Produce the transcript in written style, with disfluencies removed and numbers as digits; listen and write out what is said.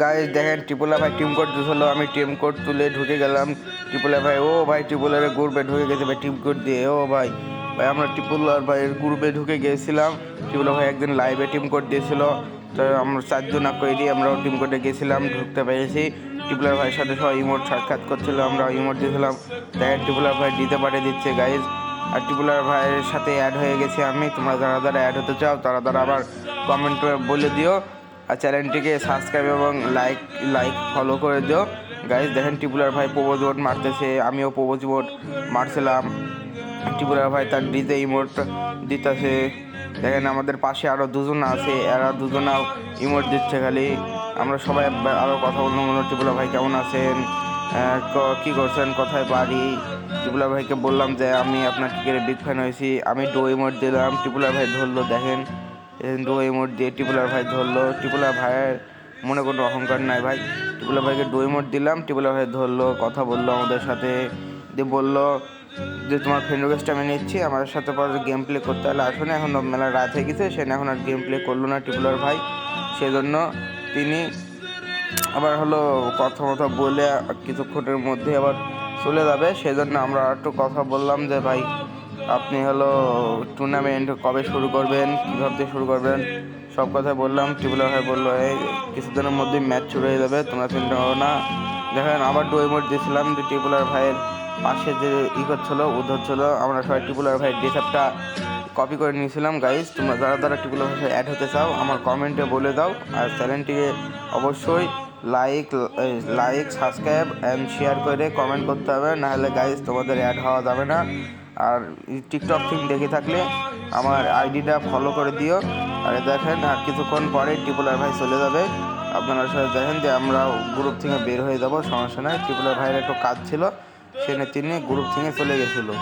Guys দেখেন Tipula ভাই team code দিয়েছিল, আমি টিম কোড তুলে ঢুকে গেলাম। টিপুলা ভাই ও ভাই টিপুলার গ্রুপে ঢুকে গেছে ভাই টিম কোড দিয়ে। ও ভাই ভাই আমরা টিপুলার ভাইয়ের গ্রুপে ঢুকে গিয়েছিলাম। টিপুলা ভাই একদিন লাইভে টিম কোড দিয়েছিল, তো আমরা 4 জন কইরি আমরাও টিম কোডে গেছিলাম, ঢুকতে পেরেছি। টিপুলার ভাইয়ের সাথে সবাই ইমোট সাক্ষাৎ করছিল, আমরা ইমোট দিয়েছিলাম। দেখেন টিপুলার ভাই দিতে পাঠিয়ে দিচ্ছে গাইজ। আর টিপুলার ভাইয়ের সাথে অ্যাড হয়ে গেছি আমি। তোমরা যারা যারা অ্যাড হতে চাও তারা তারা আবার কমেন্টে বলে দিও। আর চ্যানেলটিকে সাবস্ক্রাইব এবং লাইক ফলো করে দিও গাইজ। দেখেন টিপুলার ভাই প্রোপোজ ভোট মারতেছে, আমিও প্রোপোজ ভোট মারছিলাম। টিপুলার ভাই তার ডিজে ইমোট দিতেছে। দেখেন আমাদের পাশে আরও 2জন আছে, এরা 2জনাও ইমোট দিচ্ছে খালি। আমরা সবাই আরও কথা বললাম, টিপুলার ভাই কেমন আছেন, কী করছেন, কোথায় বাড়ি। টিপুলার ভাইকে বললাম যে আমি আপনার ক্রিকেটের বিগ ফ্যান হয়েছি, আমি ডো ইমোট দিলাম। টিপুলার ভাই ধরলো, দেখেন ডো ইমোট দিয়ে টিপুলার ভাই ধরলো। টিপুলার ভাইয়ের মনে কোনো অহংকার নাই ভাই। টিপুলার ভাইকে ডো ইমোট দিলাম, টিপুলার ভাই ধরলো, কথা বললো আমাদের সাথে, দিয়ে বললো যে তোমার ফ্রেন্ড রিকোয়েস্ট আমি নিচ্ছি, আমার সাথে পরে গেম প্লে করতে হলে আসো না, এখন মেলা রাত হয়ে গেছে, সে এখন আর গেম প্লে করলো না টিপুলার ভাই। সেজন্য তিনি আবার হলো কথা বলে কিছুক্ষণের মধ্যে আবার চলে যাবে। সেজন্য আমরা একটু কথা বললাম যে ভাই আপনি হলো টুর্নামেন্ট কবে শুরু করবেন, কীভাবে শুরু করবেন, সব কথা বললাম। টিপুলার ভাই বললো এই কিছুদিনের মধ্যেই ম্যাচ শুরু হয়ে যাবে, তোমরা চিন্তা করো না। দেখেন আবার ডো ইমোট দিয়েছিলাম, যে টিপুলার ভাইয়ের পাশে যে হচ্ছিল হচ্ছিল, আমরা সবাই টিপুলার ভাইয়ের ড্রেসআপটা কপি করে নিয়েছিলাম গাইজ। তোমরা যারা যারা টিপুলার ভাষায় অ্যাড হতে চাও আমার কমেন্টে বলে দাও। আর চ্যানেলটিকে অবশ্যই লাইক সাবস্ক্রাইব অ্যান্ড শেয়ার করে কমেন্ট করতে হবে, নাহলে গাইজ তোমাদের অ্যাড হওয়া যাবে না। আর টিকটক থেকে দেখে থাকলে আমার আইডিটা ফলো করে দিও। আর দেখেন আর কিছুক্ষণ পরে টিপুলার ভাই চলে যাবে, আপনারা সবাই দেখেন যে আমরা গ্রুপ থেকে বের হয়ে যাব, সমস্যা নয়। টিপুলার ভাইয়ের একটু কাজ ছিল, তিনি গ্রুপ থেকে চলে গেছিলো।